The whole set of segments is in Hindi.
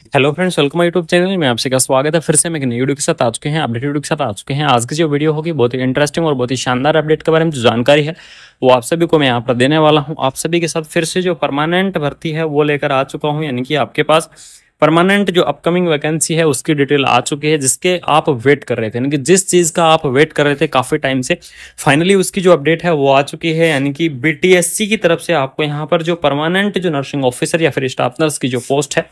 Hello friends, welcome YouTube channel में आपसे का स्वागत है। फिर से हम एक नई वीडियो के साथ आ चुके हैं, अपडेट वीडियो के साथ आ चुके हैं। आज की जो वीडियो होगी बहुत ही इंटरेस्टिंग और बहुत ही शानदार अपडेट के बारे में जो जानकारी है वो आप सभी को मैं यहाँ पर देने वाला हूँ। आप सभी के साथ फिर से जो परमानेंट भर्ती है वो लेकर आ चुका हूँ, यानी कि आपके पास परमानेंट जो अपकमिंग वैकेंसी है उसकी डिटेल आ चुकी है, जिसके आप वेट कर रहे थे, यानी कि जिस चीज का आप वेट कर रहे थे काफी टाइम से, फाइनली उसकी जो अपडेट है वो आ चुकी है। यानी कि बीटीएससी की तरफ से आपको यहाँ पर जो परमानेंट जो नर्सिंग ऑफिसर या फिर स्टाफ नर्स की जो पोस्ट है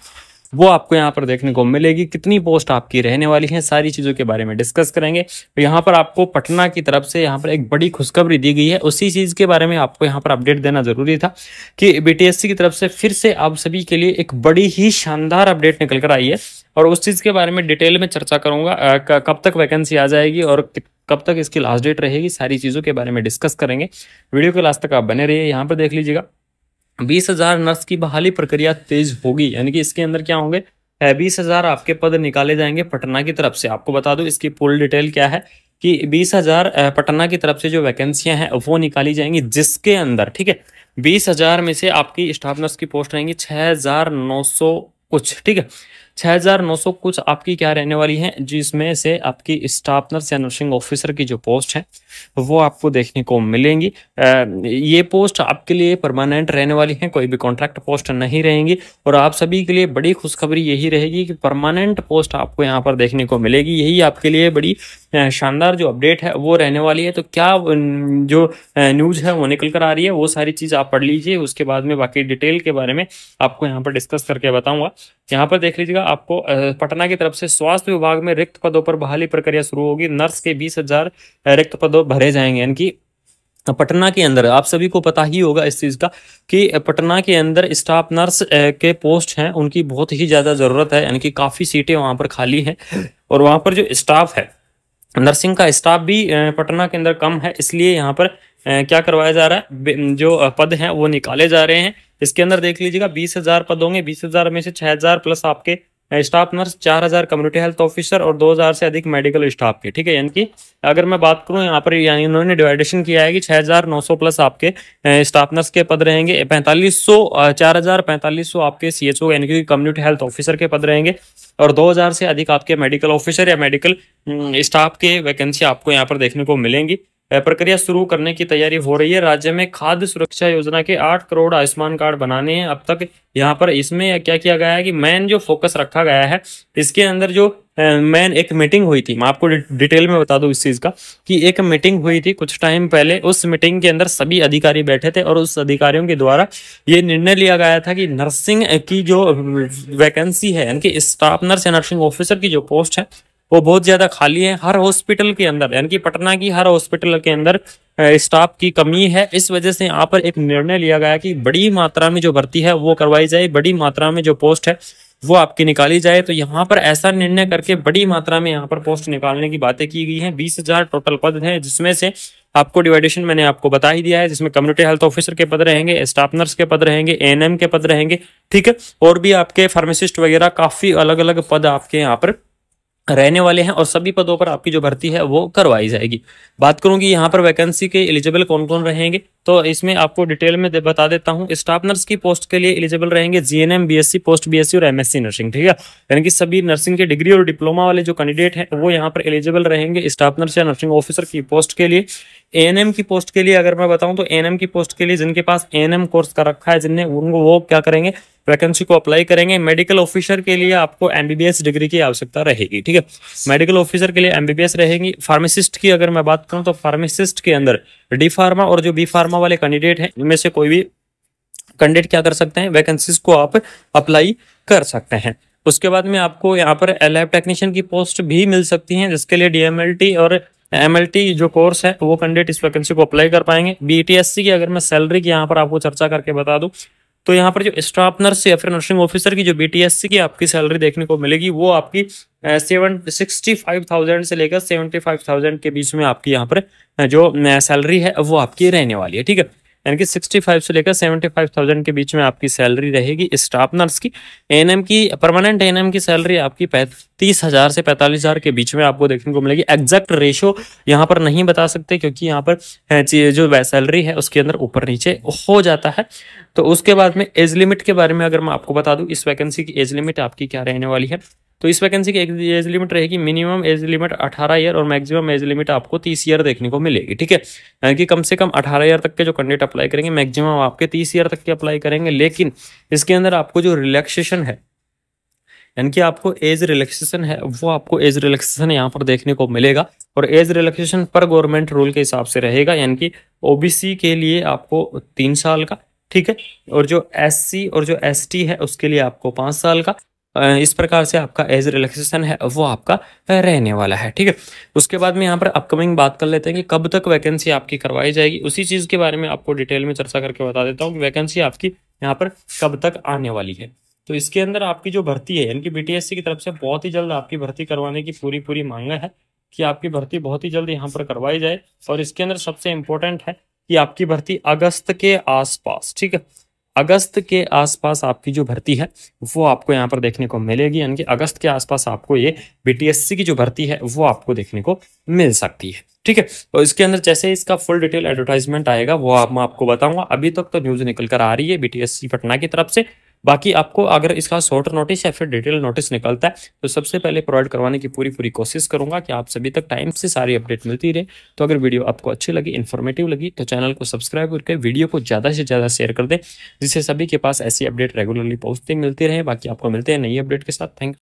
वो आपको यहाँ पर देखने को मिलेगी। कितनी पोस्ट आपकी रहने वाली है, सारी चीजों के बारे में डिस्कस करेंगे। तो यहाँ पर आपको पटना की तरफ से यहाँ पर एक बड़ी खुशखबरी दी गई है, उसी चीज के बारे में आपको यहाँ पर अपडेट देना जरूरी था कि बीटीएससी की तरफ से फिर से आप सभी के लिए एक बड़ी ही शानदार अपडेट निकल कर आई है, और उस चीज के बारे में डिटेल में चर्चा करूंगा। कब तक वैकेंसी आ जाएगी और कब तक इसकी लास्ट डेट रहेगी, सारी चीजों के बारे में डिस्कस करेंगे। वीडियो के लास्ट तक आप बने रहिए। यहाँ पर देख लीजिएगा, 20,000 नर्स की बहाली प्रक्रिया तेज होगी, यानी कि इसके अंदर क्या होंगे, 20,000 आपके पद निकाले जाएंगे पटना की तरफ से। आपको बता दूं इसकी फुल डिटेल क्या है कि 20,000 पटना की तरफ से जो वैकेंसियां हैं वो निकाली जाएंगी, जिसके अंदर ठीक है 20,000 में से आपकी स्टाफ नर्स की पोस्ट रहेंगी 6,900 कुछ, ठीक है 6,900 कुछ आपकी क्या रहने वाली है, जिसमें से आपकी स्टाफ नर्स या नर्सिंग ऑफिसर की जो पोस्ट है वो आपको देखने को मिलेंगी। ये पोस्ट आपके लिए परमानेंट रहने वाली है, कोई भी कॉन्ट्रैक्ट पोस्ट नहीं रहेंगी। और आप सभी के लिए बड़ी खुशखबरी यही रहेगी कि परमानेंट पोस्ट आपको यहाँ पर देखने को मिलेगी। यही आपके लिए बड़ी शानदार जो अपडेट है वो रहने वाली है। तो क्या जो न्यूज़ है वो निकल कर आ रही है वो सारी चीज़ आप पढ़ लीजिए, उसके बाद में बाकी डिटेल के बारे में आपको यहाँ पर डिस्कस करके बताऊंगा। यहाँ पर देख लीजिएगा, आपको पटना की तरफ से स्वास्थ्य विभाग में रिक्त पदों पर बहाली प्रक्रिया शुरू होगी। नर्स के 20,000 रिक्त पदों भरे जाएंगे। यानी कि पटना के अंदर आप सभी को पता ही होगा इस चीज का कि पटना के अंदर स्टाफ नर्स के पोस्ट हैं उनकी बहुत ही ज्यादा जरूरत है, यानी कि काफी सीटें वहां पर खाली हैं। और वहां पर जो स्टाफ है, नर्सिंग का स्टाफ भी पटना के अंदर कम है, इसलिए यहाँ पर क्या करवाया जा रहा है, जो पद हैं वो निकाले जा रहे हैं। इसके अंदर देख लीजिएगा 20,000 पद होंगे, 20,000 में से 6,000 प्लस आपके staff nurse, 4,000 community health officer और 2,000 से अधिक मेडिकल स्टाफ के, ठीक है। यानी कि अगर मैं बात करूं यहाँ पर, यानी इन्होंने डिवाइडेशन किया है कि 6,900 प्लस आपके स्टाफ नर्स के पद रहेंगे, 4,500 4,000 4,500 आपके सीएचओ यानी कि कम्युनिटी हेल्थ ऑफिसर के पद रहेंगे, और 2,000 से अधिक आपके मेडिकल ऑफिसर या मेडिकल स्टाफ के वैकेंसी आपको यहाँ पर देखने को मिलेंगी। प्रक्रिया शुरू करने की तैयारी हो रही है। राज्य में खाद्य सुरक्षा योजना के 8 करोड़ आयुष्मान कार्ड बनाने हैं अब तक। यहाँ पर इसमें क्या किया गया है कि मेन जो फोकस रखा गया है, इसके अंदर जो मेन एक मीटिंग हुई थी, मैं आपको डिटेल में बता दूं इस चीज का कि एक मीटिंग हुई थी कुछ टाइम पहले। उस मीटिंग के अंदर सभी अधिकारी बैठे थे और उस अधिकारियों के द्वारा ये निर्णय लिया गया था कि नर्सिंग की जो वैकेंसी है, यानी कि स्टाफ नर्स या नर्सिंग ऑफिसर की जो पोस्ट है वो बहुत ज्यादा खाली है हर हॉस्पिटल के अंदर, यानी कि पटना की हर हॉस्पिटल के अंदर स्टाफ की कमी है। इस वजह से यहाँ पर एक निर्णय लिया गया कि बड़ी मात्रा में जो भर्ती है वो करवाई जाए, बड़ी मात्रा में जो पोस्ट है वो आपकी निकाली जाए। तो यहाँ पर ऐसा निर्णय करके बड़ी मात्रा में यहाँ पर पोस्ट निकालने की बातें की गई हैं। 20,000 टोटल पद हैं, जिसमें से आपको डिवाइडेशन मैंने आपको बता ही दिया है, जिसमें कम्युनिटी हेल्थ ऑफिसर के पद रहेंगे, स्टाफ नर्स के पद रहेंगे, एएनएम के पद रहेंगे, ठीक है, और भी आपके फार्मासिस्ट वगैरह काफी अलग अलग पद आपके यहाँ पर रहने वाले हैं, और सभी पदों पर आपकी जो भर्ती है वो करवाई जाएगी। बात करूं कि यहाँ पर वैकेंसी के एलिजिबल कौन कौन रहेंगे, तो इसमें आपको डिटेल में बता देता हूं। स्टाफ नर्स की पोस्ट के लिए एलिजिबल रहेंगे जीएनएम, बीएससी, पोस्ट बीएससी और एमएससी नर्सिंग, ठीक है। यानी कि सभी नर्सिंग के डिग्री और डिप्लोमा वाले जो कैंडिडेट हैं वो यहाँ पर एलिजिबल रहेंगे स्टाफ नर्स या नर्सिंग ऑफिसर की पोस्ट के लिए। एएनएम की पोस्ट के लिए अगर मैं बताऊं तो एएनएम की पोस्ट के लिए जिनके पास एएनएम कोर्स कर रखा है, जिनने उनको वो क्या करेंगे, वैकेंसी को अप्लाई करेंगे। मेडिकल ऑफिसर के लिए आपको एमबीबीएस डिग्री की आवश्यकता रहेगी, ठीक है, मेडिकल ऑफिसर के लिए एमबीबीएस रहेगी। फार्मासिस्ट की अगर मैं बात करूं तो फार्मासिस्ट के अंदर डी फार्मा और जो बी फार्मा वाले कैंडिडेट हैं, इनमें से कोई भी कैंडिडेट क्या कर सकते हैं, वैकेंसीज को आप अप्लाई कर सकते हैं। उसके बाद में आपको यहाँ पर लैब टेक्नीशियन की पोस्ट भी मिल सकती है, जिसके लिए डीएमएलटी और एमएलटी जो कोर्स है वो कैंडिडेट इस वैकेंसी को अप्लाई कर पाएंगे। बीटीएससी की अगर मैं सैलरी की यहाँ पर आपको चर्चा करके बता दूं तो यहाँ पर जो स्टाफ नर्स या फिर नर्सिंग ऑफिसर की जो बीटीएससी की आपकी सैलरी देखने को मिलेगी वो आपकी 65,000 से लेकर 75,000 के बीच में आपकी यहाँ पर जो सैलरी है वो आपकी रहने वाली है, ठीक है। यानी कि 65 से लेकर 75,000 के बीच में आपकी सैलरी रहेगी स्टाफ नर्स की। एएनएम की परमानेंट एएनएम की सैलरी आपकी 30,000 से 45,000 के बीच में आपको देखने को मिलेगी। एग्जैक्ट रेशो यहाँ पर नहीं बता सकते क्योंकि यहाँ पर जो सैलरी है उसके अंदर ऊपर नीचे हो जाता है। तो उसके बाद में एज लिमिट के बारे में अगर मैं आपको बता दूं, इस वैकेंसी की एज लिमिट आपकी क्या रहने वाली है। तो इस वैकेंसी की एज लिमिट रहेगी, मिनिमम एज लिमिट 18 ईयर और मैक्सिमम एज लिमिट आपको 30 ईयर देखने को मिलेगी। ठीक है, यानी कि कम से कम 18 ईयर तक के जो कैंडिडेट अप्लाई करेंगे, मैक्सिमम आपके 30 ईयर तक के अप्लाई करेंगे। लेकिन इसके अंदर आपको जो रिलैक्सेशन है, यानी कि आपको एज रिलैक्सेशन है, वो आपको एज रिलैक्सेशन यहाँ पर देखने को मिलेगा। और एज रिलैक्सेशन पर गवर्नमेंट रूल के हिसाब से रहेगा, यानी कि ओबीसी के लिए आपको 3 साल का, ठीक है, और जो एससी और जो एसटी है उसके लिए आपको 5 साल का। इस प्रकार से आपका एज रिलैक्सेशन है वो आपका रहने वाला है। ठीक है, उसके बाद में यहाँ पर अपकमिंग बात कर लेते हैं कि कब तक वैकेंसी आपकी करवाई जाएगी। उसी चीज़ के बारे में आपको डिटेल में चर्चा करके बता देता हूँ कि वैकेंसी आपकी यहाँ पर कब तक आने वाली है। तो इसके अंदर आपकी जो भर्ती है, यानी कि बीटीएससी की तरफ से बहुत ही जल्द आपकी भर्ती करवाने की पूरी मांग है कि आपकी भर्ती बहुत ही जल्द यहाँ पर करवाई जाए। और इसके अंदर सबसे इम्पोर्टेंट है कि आपकी भर्ती अगस्त के आसपास, ठीक है, अगस्त के आसपास आपकी जो भर्ती है वो आपको यहाँ पर देखने को मिलेगी। यानी कि अगस्त के आसपास आपको ये बीटीएससी की जो भर्ती है वो आपको देखने को मिल सकती है। ठीक है, तो इसके अंदर जैसे इसका फुल डिटेल एडवर्टाइजमेंट आएगा वो मैं आपको बताऊंगा। अभी तक तो न्यूज निकल कर आ रही है बीटीएससी पटना की तरफ से। बाकी आपको अगर इसका शॉर्ट नोटिस या फिर डिटेल नोटिस निकलता है तो सबसे पहले प्रोवाइड करवाने की पूरी कोशिश करूंगा कि आप सभी तक टाइम से सारी अपडेट मिलती रहे। तो अगर वीडियो आपको अच्छी लगी, इन्फॉर्मेटिव लगी, तो चैनल को सब्सक्राइब करके वीडियो को ज़्यादा से ज़्यादा शेयर कर दें, जिससे सभी के पास ऐसी अपडेट रेगुलरली पहुंचती मिलती रहे। बाकी आपको मिलते हैं नई अपडेट के साथ। Thank you.